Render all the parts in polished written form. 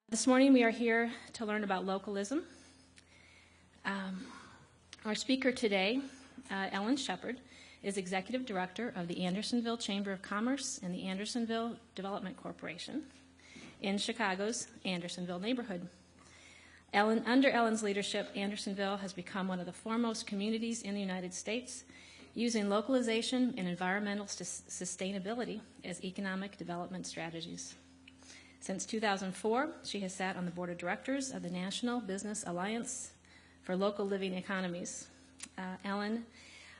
This morning we are here to learn about localism. Our speaker today, Ellen Shepard, is Executive Director of the Andersonville Chamber of Commerce and the Andersonville Development Corporation in Chicago's Andersonville neighborhood. Under Ellen's leadership, Andersonville has become one of the foremost communities in the United States, using localization and environmental sustainability as economic development strategies. Since 2004, she has sat on the board of directors of the National Business Alliance for Local Living Economies. Ellen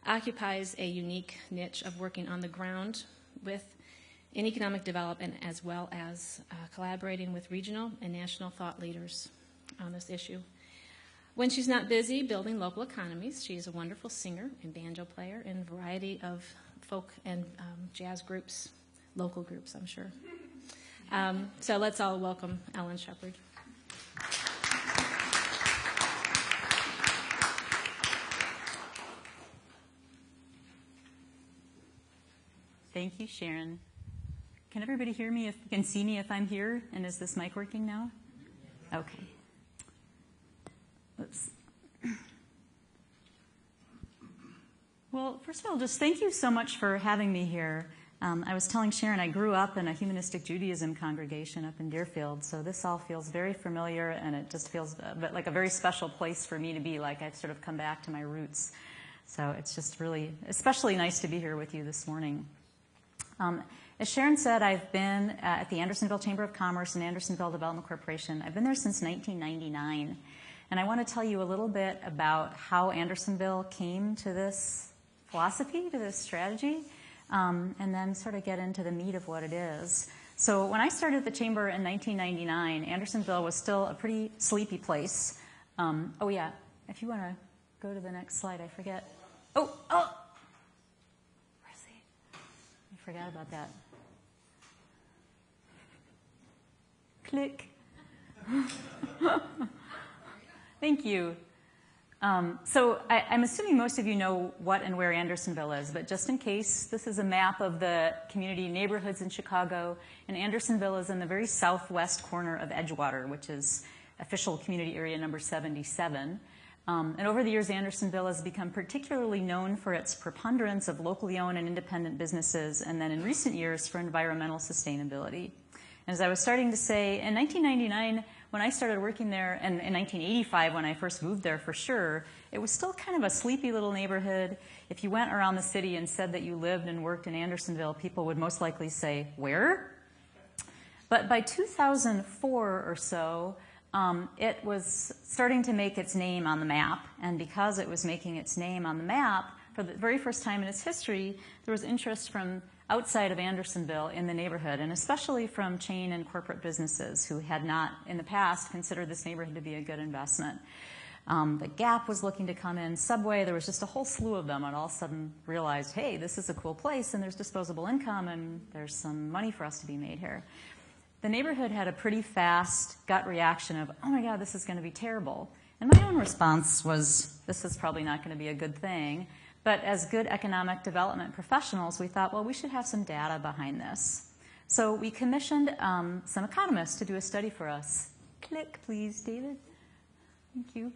occupies a unique niche of working on the ground in economic development, as well as collaborating with regional and national thought leaders on this issue. When she's not busy building local economies, she is a wonderful singer and banjo player in a variety of folk and jazz groups, local groups, I'm sure. So let's all welcome Ellen Shepard. Thank you, Sharon. Can everybody hear me? If you can see me if I'm here? And is this mic working now? Okay. Oops. Well, first of all, just thank you so much for having me here. I was telling Sharon I grew up in a humanistic Judaism congregation up in Deerfield, so this all feels very familiar, and it just feels like a very special place for me to be, like I've sort of come back to my roots. So it's just really especially nice to be here with you this morning. As Sharon said, I've been at the Andersonville Chamber of Commerce and Andersonville Development Corporation. I've been there since 1999, and I want to tell you a little bit about how Andersonville came to this philosophy, to this strategy, and then sort of get into the meat of what it is. So when I started the Chamber in 1999, Andersonville was still a pretty sleepy place. Oh yeah, if you want to go to the next slide, I forget. Oh! Where's he? I forgot about that. Click. Thank you. So I'm assuming most of you know what and where Andersonville is, but just in case, this is a map of the community neighborhoods in Chicago, and Andersonville is in the very southwest corner of Edgewater, which is official community area number 77. And over the years, Andersonville has become particularly known for its preponderance of locally owned and independent businesses, and then in recent years for environmental sustainability. And as I was starting to say, in 1999, when I started working there, and in 1985 when I first moved there for sure, it was still kind of a sleepy little neighborhood. If you went around the city and said that you lived and worked in Andersonville, people would most likely say, where? But by 2004 or so, it was starting to make its name on the map. And because it was making its name on the map, for the very first time in its history, there was interest from outside of Andersonville in the neighborhood, and especially from chain and corporate businesses who had not, in the past, considered this neighborhood to be a good investment. The Gap was looking to come in, Subway, there was just a whole slew of them, and all of a sudden realized, hey, this is a cool place, and there's disposable income, and there's some money for us to be made here. The neighborhood had a pretty fast gut reaction of, oh my God, this is going to be terrible. And my own response was, this is probably not going to be a good thing. But as good economic development professionals, we thought, well, we should have some data behind this. So we commissioned some economists to do a study for us. Click, please, David. Thank you.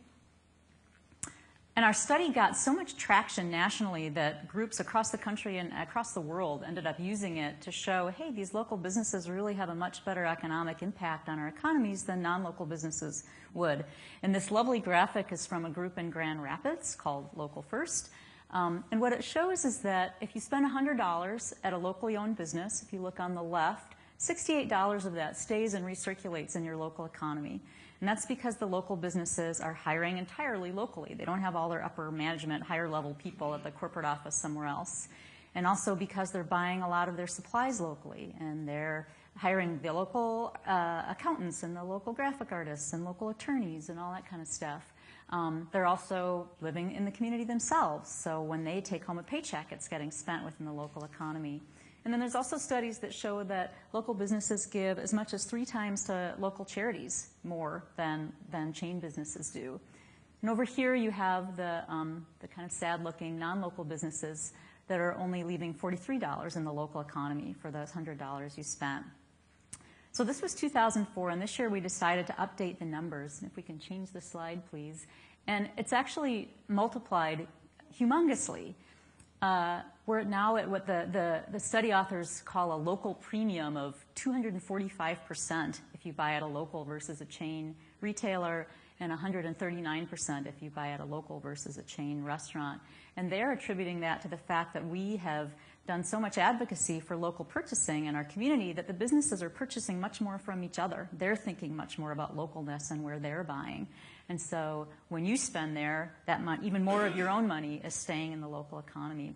And our study got so much traction nationally that groups across the country and across the world ended up using it to show, hey, these local businesses really have a much better economic impact on our economies than non-local businesses would. And this lovely graphic is from a group in Grand Rapids called Local First. And what it shows is that if you spend $100 at a locally owned business, if you look on the left, $68 of that stays and recirculates in your local economy. And that's because the local businesses are hiring entirely locally. They don't have all their upper management, higher level people at the corporate office somewhere else. And also because they're buying a lot of their supplies locally, and they're hiring the local accountants and the local graphic artists and local attorneys and all that kind of stuff. They're also living in the community themselves, so when they take home a paycheck, it's getting spent within the local economy. And then there's also studies that show that local businesses give as much as 3 times to local charities more than chain businesses do. And over here you have the kind of sad-looking non-local businesses that are only leaving $43 in the local economy for those $100 you spent. So So this was 2004, and this year we decided to update the numbers. And if we can change the slide, please. And it's actually multiplied humongously. We're now at what the study authors call a local premium of 245% if you buy at a local versus a chain retailer, and 139% if you buy at a local versus a chain restaurant. And they're attributing that to the fact that we have done so much advocacy for local purchasing in our community that the businesses are purchasing much more from each other. They're thinking much more about localness and where they're buying. And so when you spend there, even more of your own money is staying in the local economy.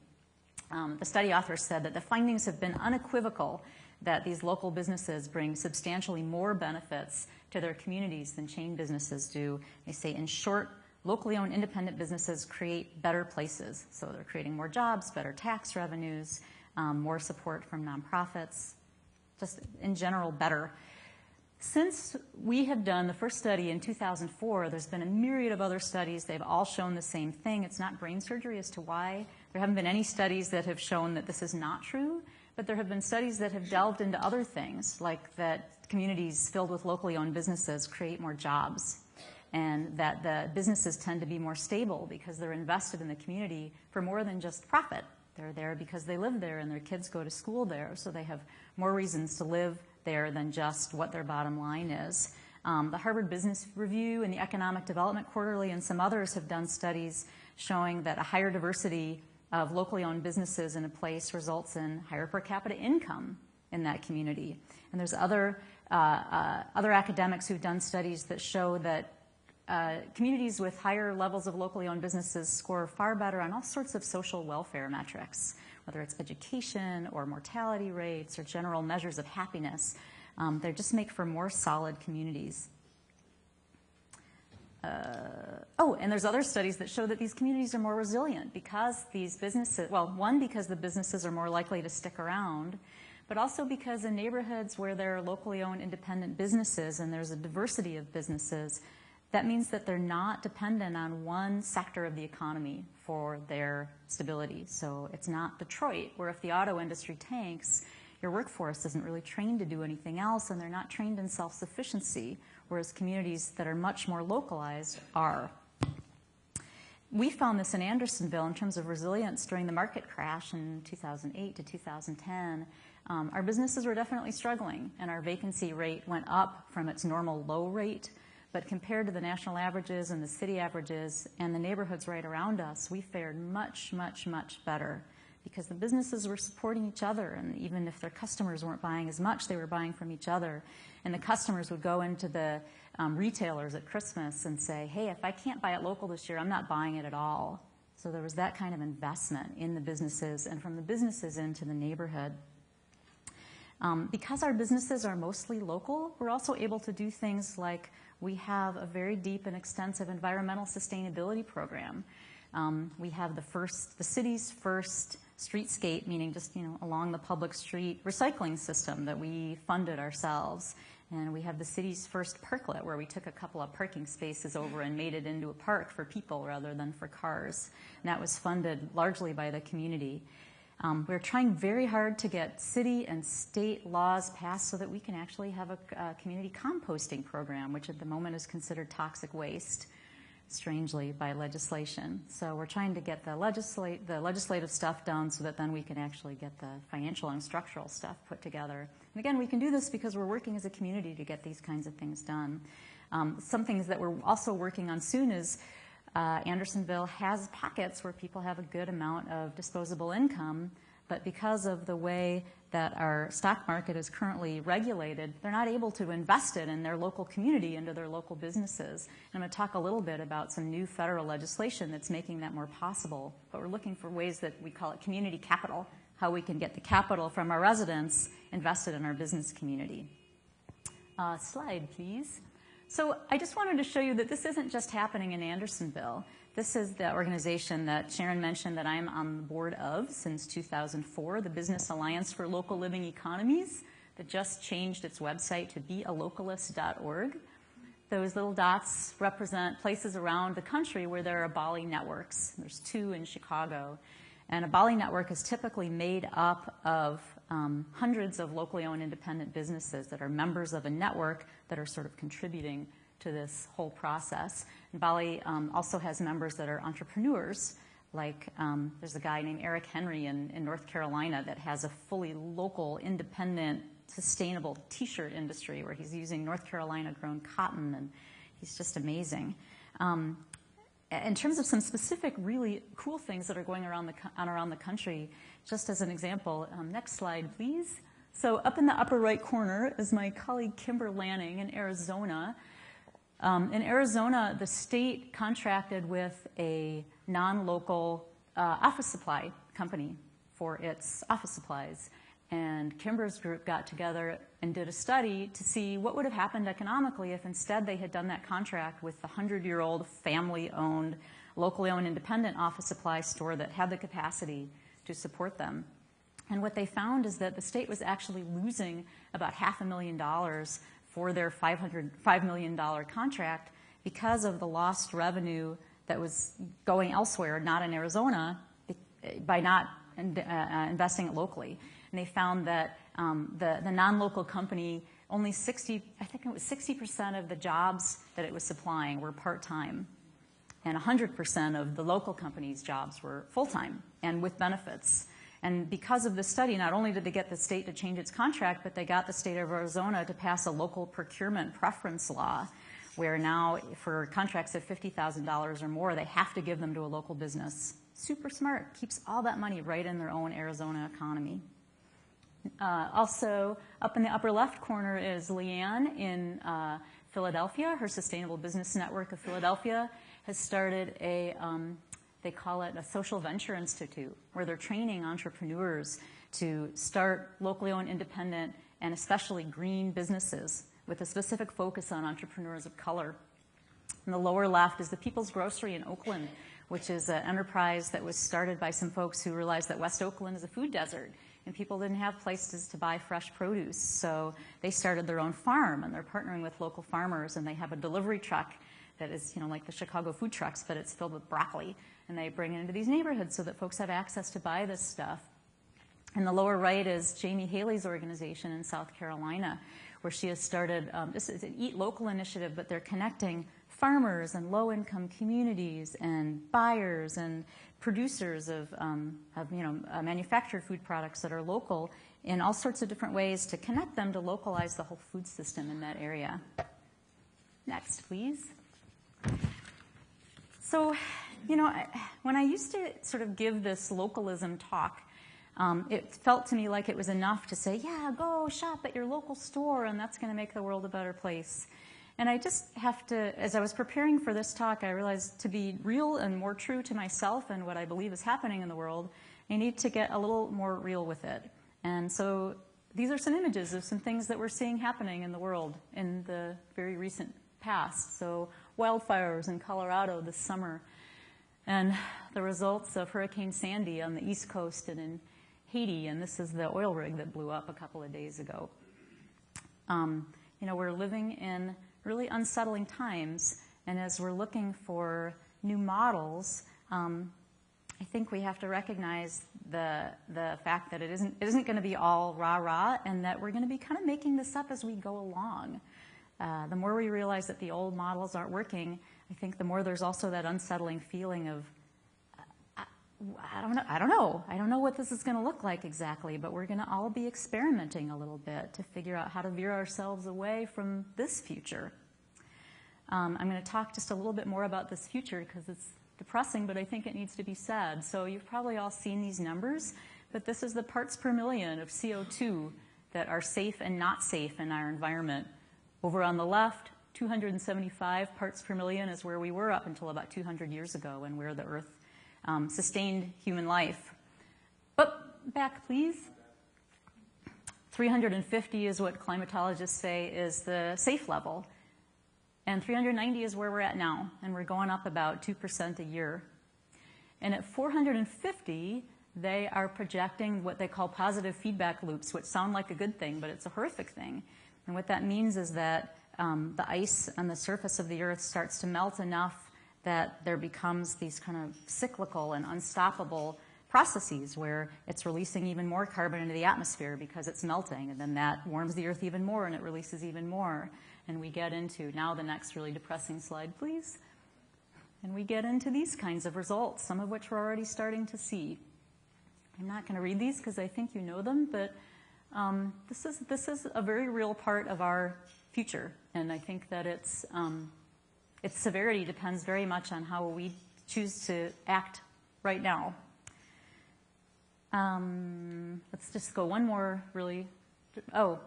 The study authors said that the findings have been unequivocal that these local businesses bring substantially more benefits to their communities than chain businesses do. They say, in short, locally owned independent businesses create better places. So they're creating more jobs, better tax revenues, more support from nonprofits, just in general better. Since we have done the first study in 2004, there's been a myriad of other studies. They've all shown the same thing. It's not brain surgery as to why. There haven't been any studies that have shown that this is not true, but there have been studies that have delved into other things, like that communities filled with locally owned businesses create more jobs, and that the businesses tend to be more stable because they're invested in the community for more than just profit. They're there because they live there and their kids go to school there, so they have more reasons to live there than just what their bottom line is. The Harvard Business Review and the Economic Development Quarterly and some others have done studies showing that a higher diversity of locally owned businesses in a place results in higher per capita income in that community. And there's other academics who've done studies that show that communities with higher levels of locally owned businesses score far better on all sorts of social welfare metrics, whether it's education or mortality rates or general measures of happiness. They just make for more solid communities. And there's other studies that show that these communities are more resilient because these businesses, well, one, because the businesses are more likely to stick around, but also because in neighborhoods where there are locally owned independent businesses and there's a diversity of businesses, that means that they're not dependent on one sector of the economy for their stability. So it's not Detroit, where if the auto industry tanks, your workforce isn't really trained to do anything else, and they're not trained in self-sufficiency, whereas communities that are much more localized are. We found this in Andersonville in terms of resilience during the market crash in 2008 to 2010. Our businesses were definitely struggling, and our vacancy rate went up from its normal low rate. But compared to the national averages and the city averages and the neighborhoods right around us, we fared much, much, much better because the businesses were supporting each other, and even if their customers weren't buying as much, they were buying from each other. And the customers would go into the retailers at Christmas and say, hey, if I can't buy it local this year, I'm not buying it at all. So there was that kind of investment in the businesses and from the businesses into the neighborhood. Because our businesses are mostly local, we're also able to do things like we have a very deep and extensive environmental sustainability program. We have the city's first streetscape, meaning just along the public street recycling system that we funded ourselves. And we have the city's first parklet, where we took a couple of parking spaces over and made it into a park for people rather than for cars. And that was funded largely by the community. We're trying very hard to get city and state laws passed so that we can actually have a community composting program, which at the moment is considered toxic waste, strangely, by legislation. So we're trying to get the legislative stuff done so that then we can actually get the financial and structural stuff put together. And again, we can do this because we're working as a community to get these kinds of things done. Some things that we're also working on soon is Andersonville has pockets where people have a good amount of disposable income, but because of the way that our stock market is currently regulated, they're not able to invest it in their local community into their local businesses. And I'm going to talk a little bit about some new federal legislation that's making that more possible, but we're looking for ways that we call it community capital, how we can get the capital from our residents invested in our business community. Slide, please. So I just wanted to show you that this isn't just happening in Andersonville. This is the organization that Sharon mentioned that I'm on the board of since 2004, the Business Alliance for Local Living Economies, that just changed its website to bealocalist.org. Those little dots represent places around the country where there are Bali networks. There's 2 in Chicago. And a Bali network is typically made up of hundreds of locally owned independent businesses that are members of a network that are sort of contributing to this whole process. And Bali also has members that are entrepreneurs, like there's a guy named Eric Henry in North Carolina that has a fully local, independent, sustainable t-shirt industry where he's using North Carolina-grown cotton, and he's just amazing. In terms of some specific, really cool things that are going around the country, just as an example, next slide, please. So up in the upper right corner is my colleague Kimber Lanning in Arizona. In Arizona, the state contracted with a non-local office supply company for its office supplies. And Kimber's group got together and did a study to see what would have happened economically if instead they had done that contract with the 100-year-old family-owned, locally owned independent office supply store that had the capacity to support them. And what they found is that the state was actually losing about $500,000 for their $5 million contract because of the lost revenue that was going elsewhere, not in Arizona, by not investing it locally. And they found that the non-local company, only 60% of the jobs that it was supplying were part-time, and 100% of the local company's jobs were full-time and with benefits. And because of this study, not only did they get the state to change its contract, but they got the state of Arizona to pass a local procurement preference law, where now for contracts of $50,000 or more, they have to give them to a local business. Super smart, keeps all that money right in their own Arizona economy. Also, up in the upper left corner is Leanne in Philadelphia. Her Sustainable Business Network of Philadelphia has started they call it a social venture institute, where they're training entrepreneurs to start locally owned, independent, and especially green businesses with a specific focus on entrepreneurs of color. In the lower left is the People's Grocery in Oakland, which is an enterprise that was started by some folks who realized that West Oakland is a food desert and people didn't have places to buy fresh produce. So they started their own farm, and they're partnering with local farmers, and they have a delivery truck that is, like the Chicago food trucks, but it's filled with broccoli. And they bring it into these neighborhoods so that folks have access to buy this stuff. In the lower right is Jamie Haley's organization in South Carolina, where she has started, this is an Eat Local initiative, but they're connecting farmers and low-income communities and buyers and producers of manufactured food products that are local in all sorts of different ways to connect them to localize the whole food system in that area. Next, please. So, when I used to sort of give this localism talk, it felt to me like it was enough to say, yeah, go shop at your local store, and that's going to make the world a better place. And I just have to, as I was preparing for this talk, I realized to be real and more true to myself and what I believe is happening in the world, I need to get a little more real with it. And so these are some images of some things that we're seeing happening in the world in the very recent past. So wildfires in Colorado this summer, and the results of Hurricane Sandy on the East Coast and in Haiti, and this is the oil rig that blew up a couple of days ago. We're living in really unsettling times, and as we're looking for new models, I think we have to recognize the fact that it isn't going to be all rah-rah, and that we're going to be kind of making this up as we go along. The more we realize that the old models aren't working, I think the more there's also that unsettling feeling of, I don't know what this is going to look like exactly, but we're going to all be experimenting a little bit to figure out how to veer ourselves away from this future. I'm going to talk just a little bit more about this future because it's depressing, but I think it needs to be said. So you've probably all seen these numbers, but this is the parts per million of CO2 that are safe and not safe in our environment. Over on the left, 275 parts per million is where we were up until about 200 years ago and where the Earth sustained human life. But back, please. 350 is what climatologists say is the safe level. And 390 is where we're at now, and we're going up about 2% a year. And at 450, they are projecting what they call positive feedback loops, which sound like a good thing, but it's a horrific thing. And what that means is that the ice on the surface of the Earth starts to melt enough that there becomes these kind of cyclical and unstoppable processes where it's releasing even more carbon into the atmosphere because it's melting, and then that warms the Earth even more and it releases even more. And we get into, now the next really depressing slide, please. And we get into these kinds of results, some of which we're already starting to see. I'm not going to read these because I think you know them, but this is a very real part of our future. And I think that its severity depends very much on how we choose to act right now. Let's just go one more, really. Oh,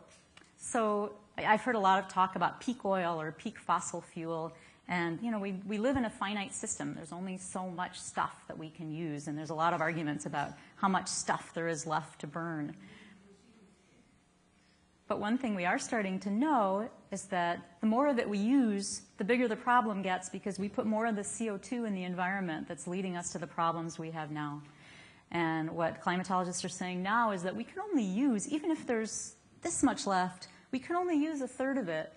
so I've heard a lot of talk about peak oil or peak fossil fuel. And, you know, we live in a finite system. There's only so much stuff that we can use. And there's a lot of arguments about how much stuff there is left to burn. But one thing we are starting to know is that the more that we use, the bigger the problem gets because we put more of the CO2 in the environment that's leading us to the problems we have now. And what climatologists are saying now is that we can only use, even if there's this much left, we can only use a third of it.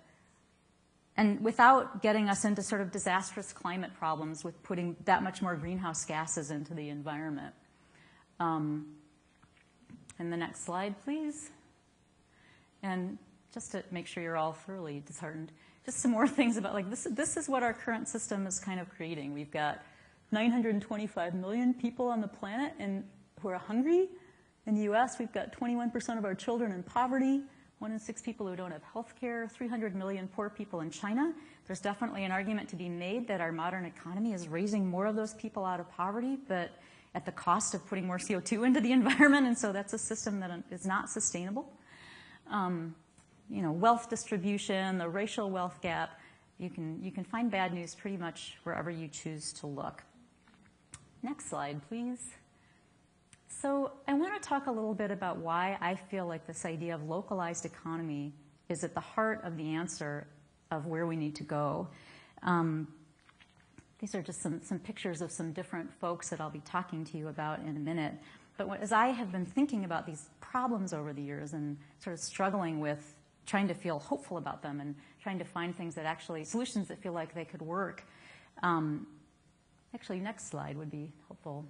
And without getting us into sort of disastrous climate problems with putting that much more greenhouse gases into the environment. And the next slide, please. And just to make sure you're all thoroughly disheartened, just some more things about, like, this is what our current system is kind of creating. We've got 925 million people on the planet and who are hungry. In the US, we've got 21% of our children in poverty, 1 in 6 people who don't have health care, 300 million poor people in China. There's definitely an argument to be made that our modern economy is raising more of those people out of poverty, but at the cost of putting more CO2 into the environment, and so that's a system that is not sustainable. You know, wealth distribution, the racial wealth gap, you can find bad news pretty much wherever you choose to look. Next slide, please. So I want to talk a little bit about why I feel like this idea of localized economy is at the heart of the answer of where we need to go. These are just some pictures of some different folks that I'll be talking to you about in a minute. But as I have been thinking about these problems over the years and sort of struggling with trying to feel hopeful about them and trying to find things that actually, solutions that feel like they could work. Actually, next slide would be helpful.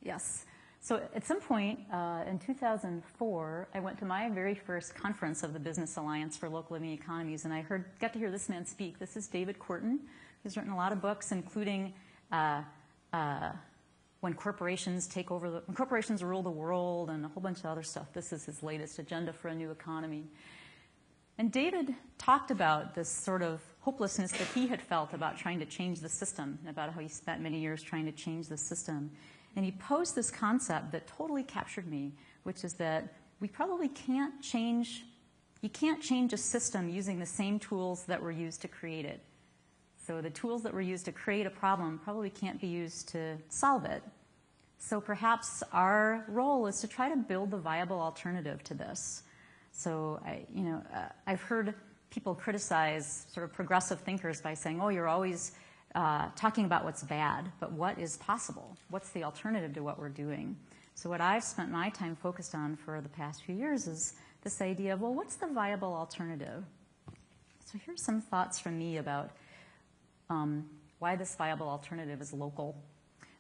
Yes. So at some point in 2004, I went to my very first conference of the Business Alliance for Local Living Economies, and I got to hear this man speak. This is David Korten, who's written a lot of books, including When Corporations When Corporations Rule the World, and a whole bunch of other stuff. This is his latest Agenda for a New Economy. And David talked about this sort of hopelessness that he had felt about trying to change the system, and about how he spent many years trying to change the system. And he posed this concept that totally captured me, which is that we probably can't change, you can't change a system using the same tools that were used to create it. So the tools that were used to create a problem probably can't be used to solve it. So perhaps our role is to try to build a viable alternative to this. So I've heard people criticize sort of progressive thinkers by saying, oh, you're always talking about what's bad, but what is possible? What's the alternative to what we're doing? So what I've spent my time focused on for the past few years is this idea of, well, what's the viable alternative? So here's some thoughts from me about why this viable alternative is local.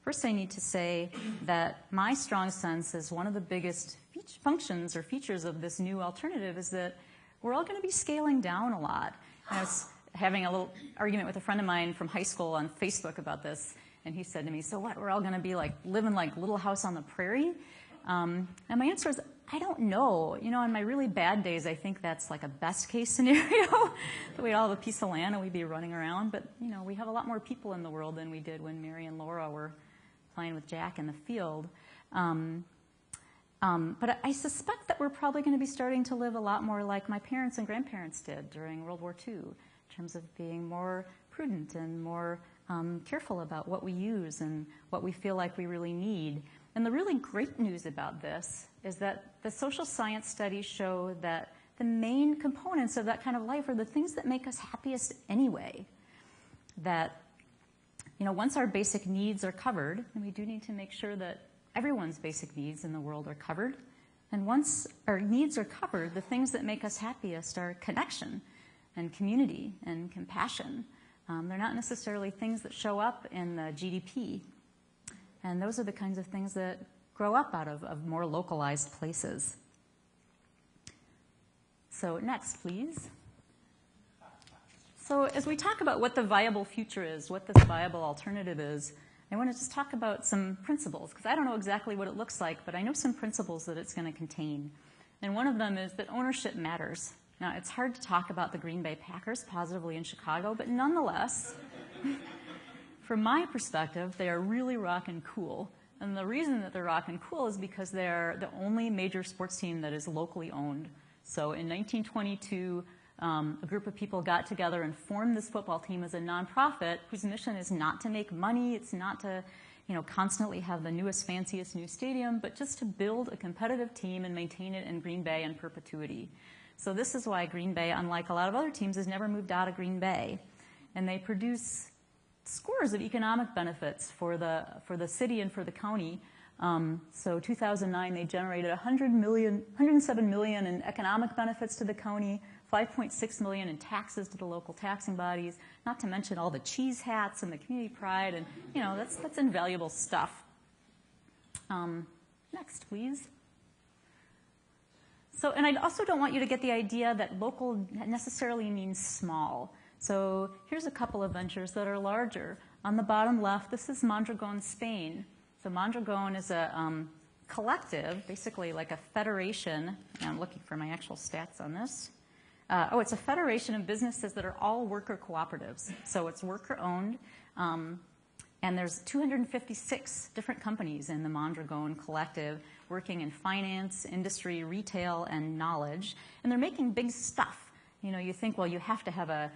First, I need to say that my strong sense is one of the biggest functions or features of this new alternative is that we're all going to be scaling down a lot. I was having a little argument with a friend of mine from high school on Facebook about this, and he said to me, so what, we're all going to be like living like Little House on the Prairie? And my answer is, I don't know. You know, on my really bad days, I think that's like a best case scenario. We'd all have a piece of land and we'd be running around. But, you know, we have a lot more people in the world than we did when Mary and Laura were playing with Jack in the field. But I suspect that we're probably going to be starting to live a lot more like my parents and grandparents did during World War II, in terms of being more prudent and more careful about what we use and what we feel like we really need. And the really great news about this is that the social science studies show that the main components of that kind of life are the things that make us happiest anyway. That, you know, once our basic needs are covered, and we do need to make sure that everyone's basic needs in the world are covered, and once our needs are covered, the things that make us happiest are connection and community and compassion. They're not necessarily things that show up in the GDP. And those are the kinds of things that grow up out of more localized places. So next, please. So as we talk about what the viable future is, what this viable alternative is, I want to just talk about some principles, because I don't know exactly what it looks like, but I know some principles that it's going to contain. And one of them is that ownership matters. Now, it's hard to talk about the Green Bay Packers positively in Chicago, but nonetheless, from my perspective, they are really rockin' cool. And the reason that they're rockin' cool is because they're the only major sports team that is locally owned. So in 1922, a group of people got together and formed this football team as a nonprofit whose mission is not to make money. It's not to, constantly have the newest, fanciest new stadium, but just to build a competitive team and maintain it in Green Bay in perpetuity. So this is why Green Bay, unlike a lot of other teams, has never moved out of Green Bay. And they produce scores of economic benefits for the city and for the county. So 2009, they generated $107 million in economic benefits to the county, $5.6 million in taxes to the local taxing bodies, not to mention all the cheese hats and the community pride, and that's invaluable stuff. Next, please. So, and I also don't want you to get the idea that local necessarily means small. So here's a couple of ventures that are larger. On the bottom left, this is Mondragon, Spain. So Mondragon is a collective, basically like a federation. I'm looking for my actual stats on this. It's a federation of businesses that are all worker cooperatives. So it's worker-owned, and there's 256 different companies in the Mondragon collective working in finance, industry, retail, and knowledge. And they're making big stuff. You think, well, you have to have a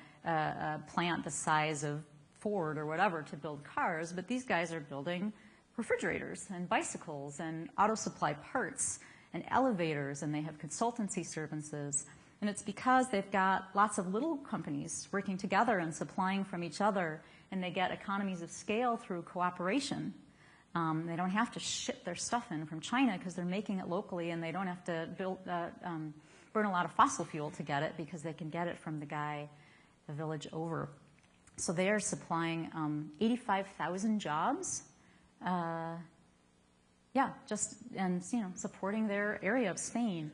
plant the size of Ford or whatever to build cars, but these guys are building refrigerators and bicycles and auto supply parts and elevators, and they have consultancy services. And it's because they've got lots of little companies working together and supplying from each other, and they get economies of scale through cooperation. They don't have to ship their stuff in from China because they're making it locally, and they don't have to burn a lot of fossil fuel to get it because they can get it from the guy the village over. So they are supplying 85,000 jobs. Supporting their area of Spain.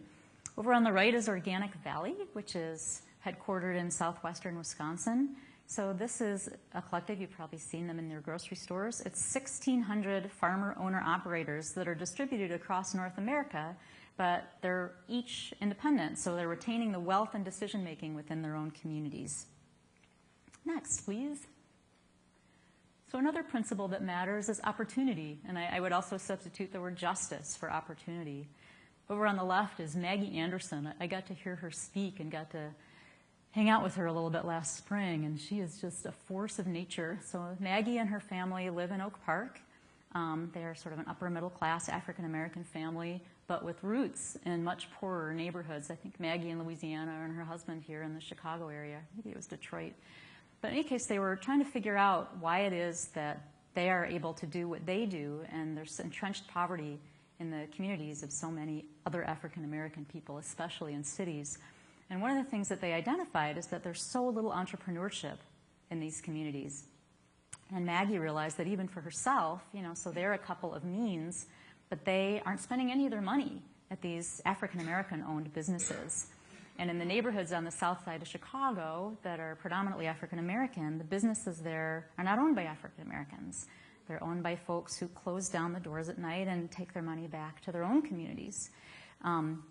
Over on the right is Organic Valley, which is headquartered in southwestern Wisconsin. So this is a collective. You've probably seen them in their grocery stores. It's 1,600 farmer-owner-operators that are distributed across North America, but they're each independent, so they're retaining the wealth and decision-making within their own communities. Next, please. So another principle that matters is opportunity, and I would also substitute the word justice for opportunity. Over on the left is Maggie Anderson. I got to hear her speak and got to hang out with her a little bit last spring, and she is just a force of nature. So Maggie and her family live in Oak Park. They are sort of an upper middle class African-American family, but with roots in much poorer neighborhoods. I think Maggie in Louisiana and her husband here in the Chicago area. Maybe it was Detroit. But in any case, they were trying to figure out why it is that they are able to do what they do, and there's entrenched poverty in the communities of so many other African-American people, especially in cities. And one of the things that they identified is that there's so little entrepreneurship in these communities. And Maggie realized that even for herself, so they're a couple of means, but they aren't spending any of their money at these African-American-owned businesses. And in the neighborhoods on the south side of Chicago that are predominantly African-American, the businesses there are not owned by African-Americans. They're owned by folks who close down the doors at night and take their money back to their own communities.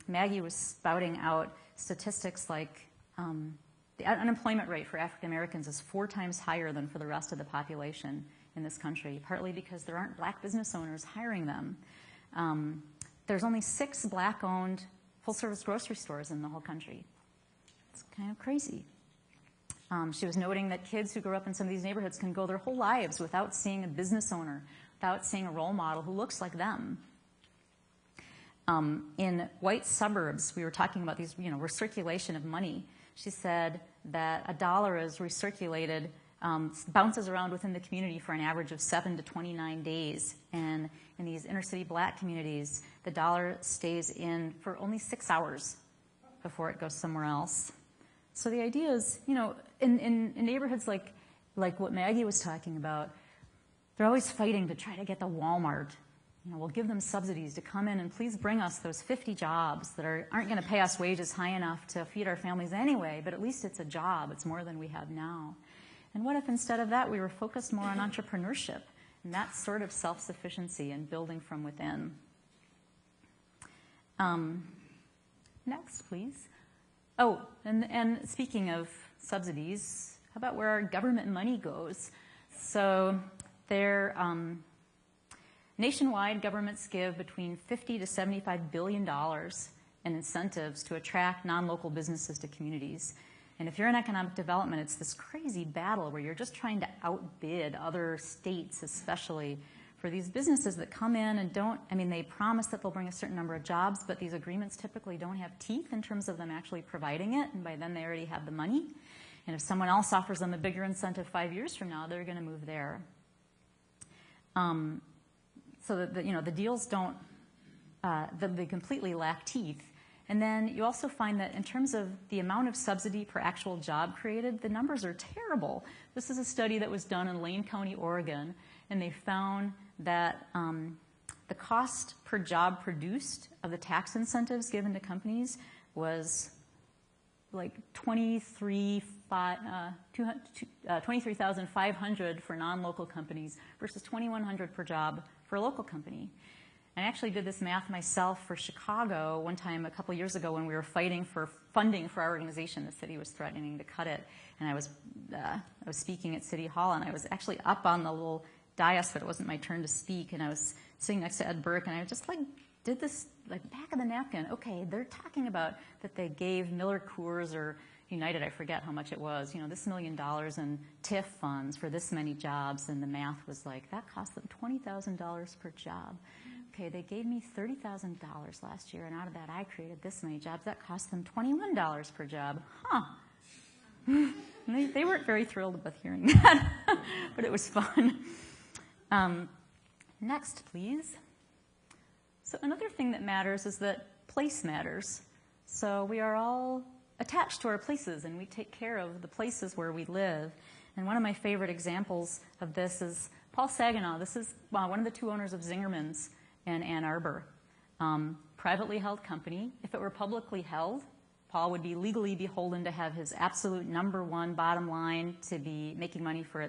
Maggie was spouting out statistics like the unemployment rate for African-Americans is 4 times higher than for the rest of the population in this country, partly because there aren't black business owners hiring them. There's only 6 black-owned full-service grocery stores in the whole country. It's kind of crazy. She was noting that kids who grow up in some of these neighborhoods can go their whole lives without seeing a business owner, without seeing a role model who looks like them. In white suburbs, we were talking about these, recirculation of money. She said that $1 is recirculated, bounces around within the community for an average of 7 to 29 days. And in these inner city black communities, the dollar stays in for only 6 hours before it goes somewhere else. So the idea is, in neighborhoods like what Maggie was talking about, they're always fighting to try to get the Walmart we'll give them subsidies to come in and please bring us those 50 jobs that aren't going to pay us wages high enough to feed our families anyway, but at least it's a job. It's more than we have now. And what if instead of that we were focused more on entrepreneurship and that sort of self-sufficiency and building from within? Next, please. Oh, and speaking of subsidies, how about where our government money goes? So nationwide, governments give between $50 to $75 billion in incentives to attract non-local businesses to communities. And if you're in economic development, it's this crazy battle where you're just trying to outbid other states, especially for these businesses that come in and they promise that they'll bring a certain number of jobs, but these agreements typically don't have teeth in terms of them actually providing it, and by then they already have the money. And if someone else offers them a bigger incentive 5 years from now, they're going to move there. So that the deals don't, they completely lack teeth. And then you also find that in terms of the amount of subsidy per actual job created, the numbers are terrible. This is a study that was done in Lane County, Oregon, and they found that the cost per job produced of the tax incentives given to companies was like $23,500 for non-local companies versus $2,100 per job for a local company. I actually did this math myself for Chicago one time a couple years ago when we were fighting for funding for our organization. The city was threatening to cut it, and I was speaking at City Hall, and I was actually up on the little dais, but it wasn't my turn to speak, and I was sitting next to Ed Burke, and I just did this back of the napkin. Okay, they're talking about that they gave Miller Coors or United, I forget how much it was, this $1 million in TIF funds for this many jobs, and the math was like, that cost them $20,000 per job. Okay, they gave me $30,000 last year, and out of that I created this many jobs. That cost them $21 per job. Huh. They weren't very thrilled with hearing that, but it was fun. Next, please. So another thing that matters is that place matters. So we are all attached to our places, and we take care of the places where we live. And one of my favorite examples of this is Paul Saginaw. This is one of the two owners of Zingerman's in Ann Arbor. Privately held company. If it were publicly held, Paul would be legally beholden to have his absolute number one bottom line to be making money for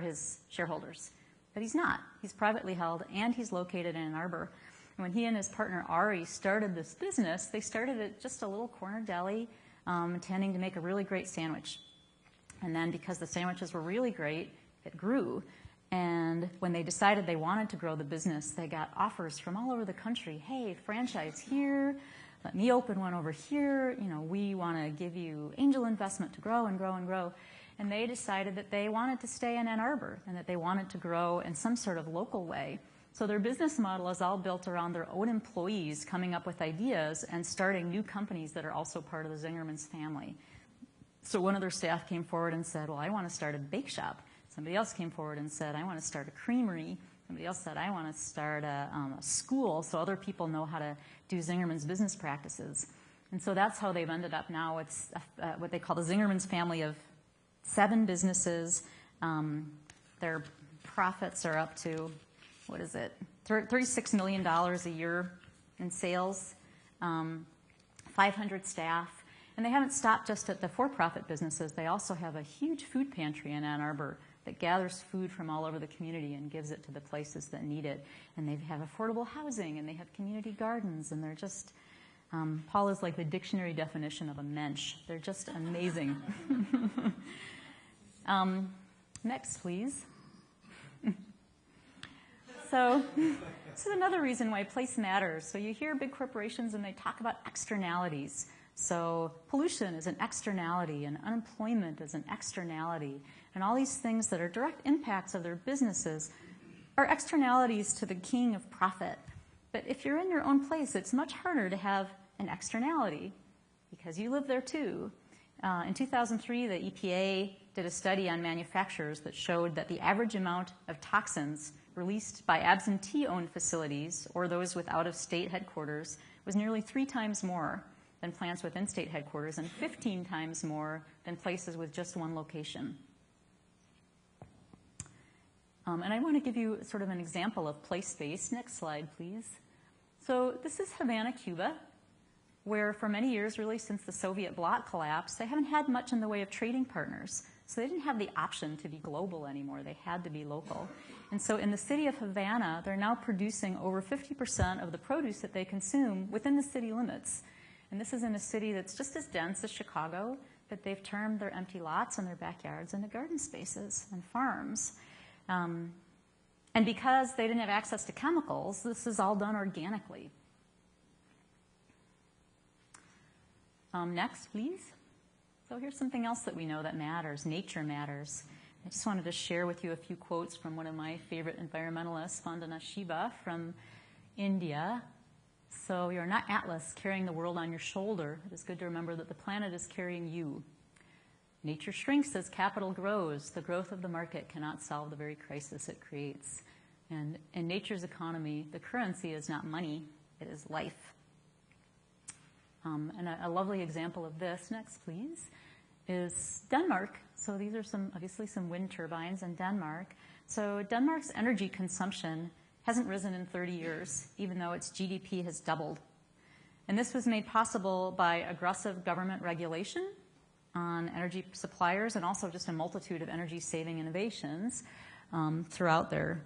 his shareholders. But he's not. He's privately held, and he's located in Ann Arbor. And when he and his partner Ari started this business, they started at just a little corner deli, intending to make a really great sandwich. And then because the sandwiches were really great, it grew. And when they decided they wanted to grow the business, they got offers from all over the country. Hey, franchise here. Let me open one over here. We want to give you angel investment to grow and grow and grow. And they decided that they wanted to stay in Ann Arbor and that they wanted to grow in some sort of local way. So their business model is all built around their own employees coming up with ideas and starting new companies that are also part of the Zingerman's family. So one of their staff came forward and said, well, I want to start a bake shop. Somebody else came forward and said, I want to start a creamery. Somebody else said, I want to start a school so other people know how to do Zingerman's business practices. And so that's how they've ended up now with what they call the Zingerman's family of 7 businesses. Their profits are up to, $36 million a year in sales, 500 staff. And they haven't stopped just at the for-profit businesses. They also have a huge food pantry in Ann Arbor that gathers food from all over the community and gives it to the places that need it. And they have affordable housing, and they have community gardens, and they're just, Paul is like the dictionary definition of a mensch. They're just amazing. Next, please. So this is another reason why place matters. So you hear big corporations and they talk about externalities. So pollution is an externality, and unemployment is an externality. And all these things that are direct impacts of their businesses are externalities to the king of profit. But if you're in your own place, it's much harder to have an externality because you live there too. In 2003, the EPA did a study on manufacturers that showed that the average amount of toxins released by absentee-owned facilities or those with out-of-state headquarters was nearly 3 times more than plants with in-state headquarters and 15 times more than places with just one location. And I want to give you sort of an example of place-based. Next slide, please. So this is Havana, Cuba, where for many years, really since the Soviet bloc collapsed, they haven't had much in the way of trading partners. So they didn't have the option to be global anymore. They had to be local. And so in the city of Havana, they're now producing over 50% of the produce that they consume within the city limits. And this is in a city that's just as dense as Chicago, but they've turned their empty lots and their backyards into garden spaces and farms. And because they didn't have access to chemicals, this is all done organically. Next, please. So here's something else that we know that matters. Nature matters. I just wanted to share with you a few quotes from one of my favorite environmentalists, Vandana Shiva from India. So you're not Atlas carrying the world on your shoulder. It is good to remember that the planet is carrying you. Nature shrinks as capital grows. The growth of the market cannot solve the very crisis it creates. And in nature's economy, the currency is not money, it is life. And a lovely example of this, next please, is Denmark. So these are obviously some wind turbines in Denmark. So Denmark's energy consumption hasn't risen in 30 years, even though its GDP has doubled. And this was made possible by aggressive government regulation on energy suppliers and also just a multitude of energy-saving innovations throughout their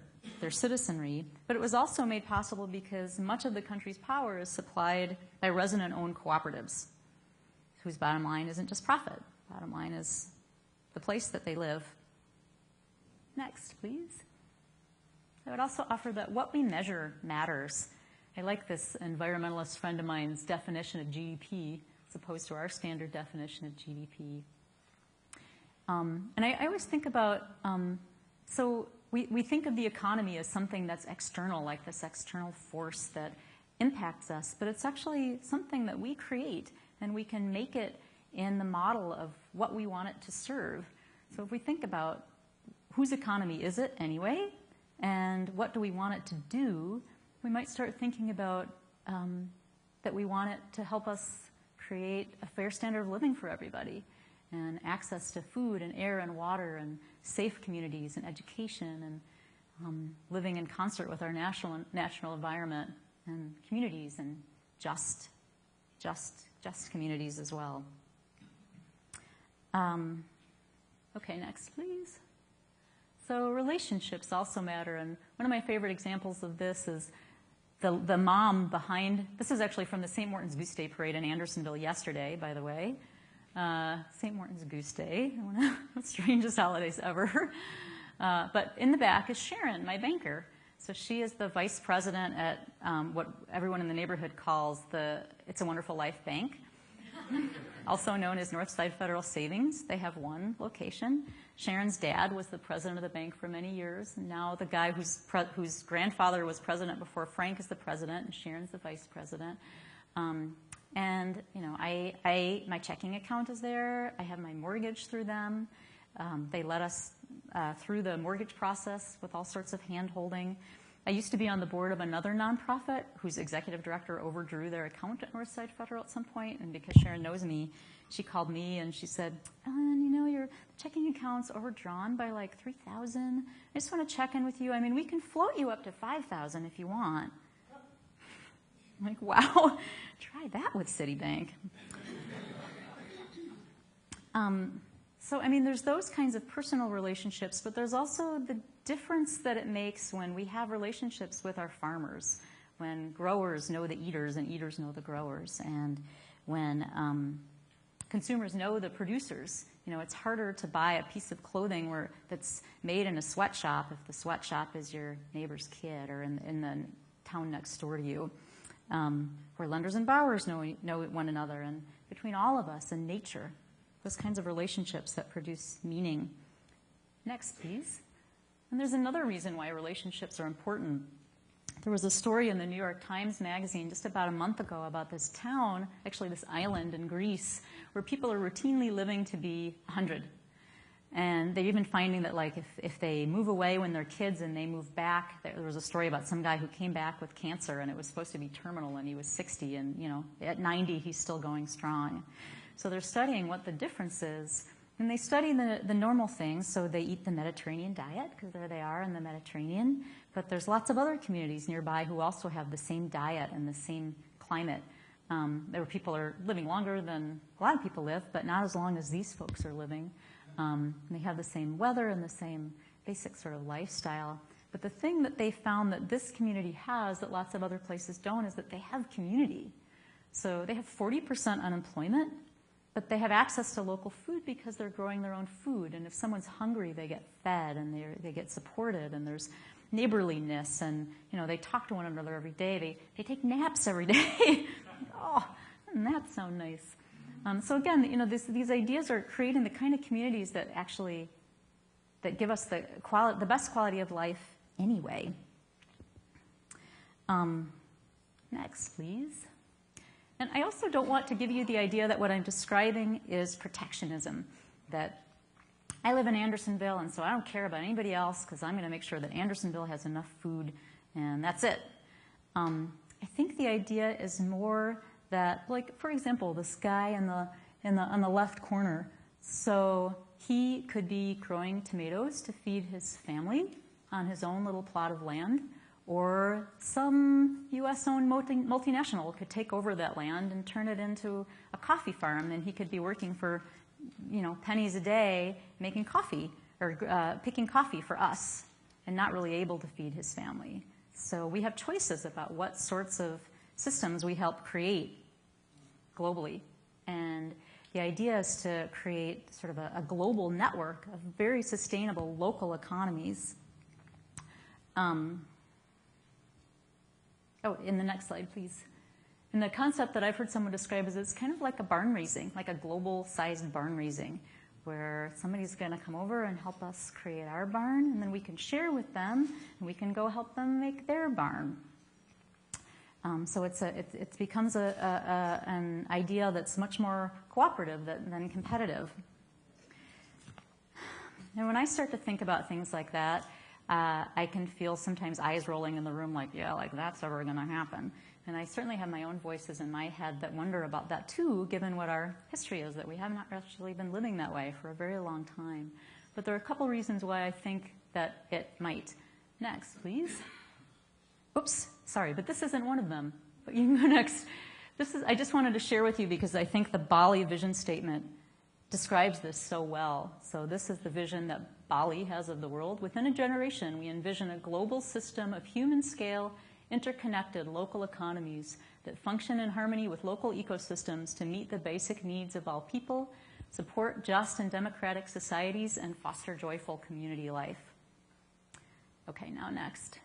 citizenry. But it was also made possible because much of the country's power is supplied by resident-owned cooperatives, whose bottom line isn't just profit. Bottom line is the place that they live. Next, please. I would also offer that what we measure matters. I like this environmentalist friend of mine's definition of GDP as opposed to our standard definition of GDP. And I always think about, so we think of the economy as something that's external, like this external force that impacts us, but it's actually something that we create, and we can make it in the model of what we want it to serve. So if we think about whose economy is it anyway, and what do we want it to do, we might start thinking about that we want it to help us create a fair standard of living for everybody, and access to food and air and water and safe communities and education and living in concert with our natural environment and communities and just communities as well. Okay, next, please. So relationships also matter, and one of my favorite examples of this is the mom behind, this is actually from the St. Martin's Goose Day Parade in Andersonville yesterday, by the way. St. Martin's Goose Day, one of the strangest holidays ever. But in the back is Sharon, my banker. So she is the vice president at what everyone in the neighborhood calls the It's a Wonderful Life Bank, also known as Northside Federal Savings. They have one location. Sharon's dad was the president of the bank for many years, and now the guy whose grandfather was president before Frank is the president, and Sharon's the vice president. And you know, my checking account is there. I have my mortgage through them. They let us through the mortgage process with all sorts of hand-holding. I used to be on the board of another nonprofit whose executive director overdrew their account at Northside Federal at some point, and because Sharon knows me, she called me and she said, Ellen, you know, your checking account's overdrawn by like $3,000. I just want to check in with you. I mean, we can float you up to $5,000 if you want. I'm like, wow, try that with Citibank. So, I mean, there's those kinds of personal relationships, but there's also the difference that it makes when we have relationships with our farmers, when growers know the eaters and eaters know the growers, and when consumers know the producers. You know, it's harder to buy a piece of clothing that's made in a sweatshop if the sweatshop is your neighbor's kid or in the town next door to you. Where lenders and borrowers know one another, and between all of us and nature, those kinds of relationships that produce meaning. Next, please. And there's another reason why relationships are important. There was a story in the New York Times magazine just about a month ago about this town, actually this island in Greece, where people are routinely living to be 100. And they're even finding that, like, if they move away when they're kids and they move back, there was a story about some guy who came back with cancer and it was supposed to be terminal and he was 60, and, you know, at 90 he's still going strong. So they're studying what the difference is And they study the normal things, so they eat the Mediterranean diet, because there they are in the Mediterranean. But there's lots of other communities nearby who also have the same diet and the same climate. There were people are living longer than a lot of people live, but not as long as these folks are living. And they have the same weather and the same basic sort of lifestyle. But the thing that they found that this community has that lots of other places don't is that they have community. So they have 40% unemployment, but they have access to local food because they're growing their own food. And if someone's hungry, they get fed and they get supported, and there's neighborliness, and they talk to one another every day. They take naps every day. Oh, doesn't that sound nice? So again, these ideas are creating the kind of communities that actually give us the best quality of life anyway. Next, please. And I also don't want to give you the idea that what I'm describing is protectionism, that I live in Andersonville, and so I don't care about anybody else because I'm going to make sure that Andersonville has enough food, and that's it. I think the idea is more that, like, for example, this guy on the left corner, so he could be growing tomatoes to feed his family on his own little plot of land, or some U.S.-owned multinational could take over that land and turn it into a coffee farm, and he could be working for, pennies a day making coffee or picking coffee for us and not really able to feed his family. So we have choices about what sorts of systems we help create globally. And the idea is to create sort of a global network of very sustainable local economies. In the next slide, please. And the concept that I've heard someone describe is it's kind of like a barn raising, like a global-sized barn raising, where somebody's going to come over and help us create our barn, and then we can share with them, and we can go help them make their barn. So it becomes an idea that's much more cooperative than competitive. And when I start to think about things like that, I can feel sometimes eyes rolling in the room like, yeah, like that's ever going to happen. And I certainly have my own voices in my head that wonder about that too, given what our history is, that we have not actually been living that way for a very long time. But there are a couple reasons why I think that it might. Next, please. Oops, sorry, but this isn't one of them. But you can go next. I just wanted to share with you because I think the Bali vision statement describes this so well. So this is the vision that Bali has of the world. Within a generation, we envision a global system of human-scale, interconnected local economies that function in harmony with local ecosystems to meet the basic needs of all people, support just and democratic societies, and foster joyful community life. Okay, now next.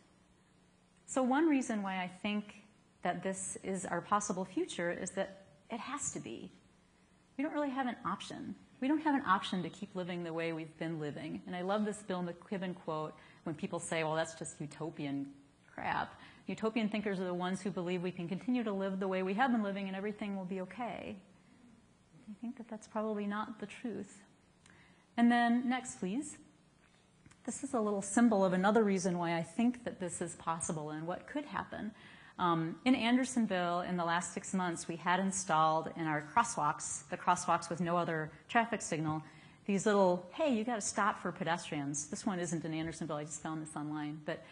So one reason why I think that this is our possible future is that it has to be. We don't really have an option. We don't have an option to keep living the way we've been living. And I love this Bill McKibben quote when people say, well, that's just utopian crap. Utopian thinkers are the ones who believe we can continue to live the way we have been living and everything will be okay. I think that that's probably not the truth. And then next, please. This is a little symbol of another reason why I think that this is possible and what could happen. In Andersonville, in the last 6 months, we had installed in our crosswalks, the crosswalks with no other traffic signal, these little, hey, you got to stop for pedestrians. This one isn't in Andersonville. I just found this online. But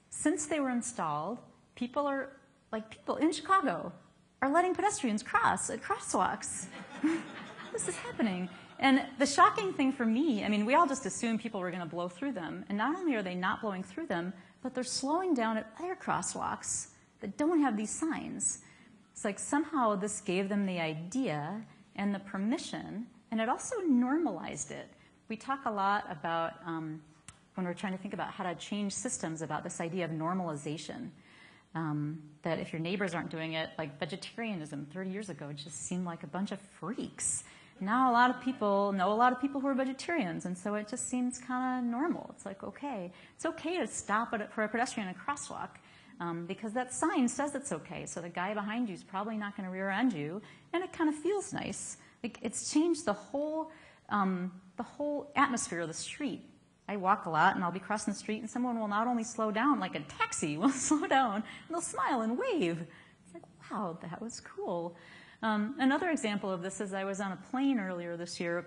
since they were installed, people in Chicago are letting pedestrians cross at crosswalks. This is happening. And the shocking thing for me, I mean, we all just assumed people were going to blow through them. And not only are they not blowing through them, but they're slowing down at other crosswalks that don't have these signs. It's like somehow this gave them the idea and the permission, and it also normalized it. We talk a lot about, when we're trying to think about how to change systems, about this idea of normalization. That if your neighbors aren't doing it, like vegetarianism 30 years ago just seemed like a bunch of freaks. Now a lot of people know a lot of people who are vegetarians, and so it just seems kind of normal. It's like, okay, it's okay to stop for a pedestrian in a crosswalk because that sign says it's okay. So the guy behind you is probably not going to rear end you, and it kind of feels nice. Like it's changed the whole atmosphere of the street. I walk a lot, and I'll be crossing the street, and someone will not only slow down, like a taxi will slow down, and they'll smile and wave. It's like, wow, that was cool. Another example of this is I was on a plane earlier this year,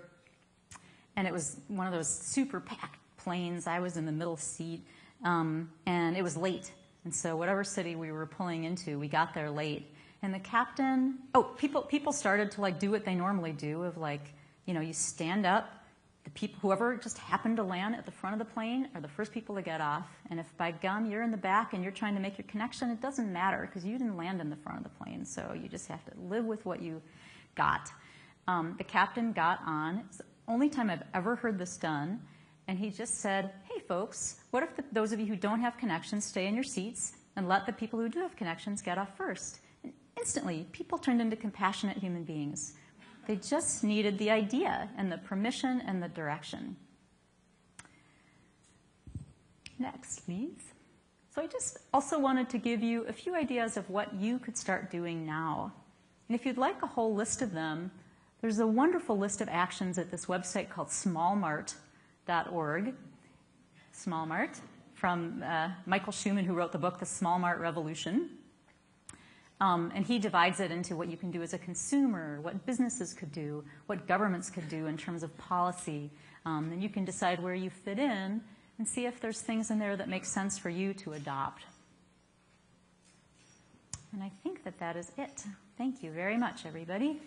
and it was one of those super packed planes. I was in the middle seat, and it was late. And so whatever city we were pulling into, we got there late. And the captain, people started to like do what they normally do of like, you stand up. The people, whoever just happened to land at the front of the plane are the first people to get off. And if by gum you're in the back and you're trying to make your connection, it doesn't matter because you didn't land in the front of the plane. So you just have to live with what you got. The captain got on. It's the only time I've ever heard this done. And he just said, hey, folks, what if those of you who don't have connections stay in your seats and let the people who do have connections get off first? And instantly, people turned into compassionate human beings. They just needed the idea and the permission and the direction. Next, please. So I just also wanted to give you a few ideas of what you could start doing now. And if you'd like a whole list of them, there's a wonderful list of actions at this website called smallmart.org. Smallmart, from Michael Schumann, who wrote the book, The Small Mart Revolution. And he divides it into what you can do as a consumer, what businesses could do, what governments could do in terms of policy. And you can decide where you fit in and see if there's things in there that make sense for you to adopt. And I think that is it. Thank you very much, everybody.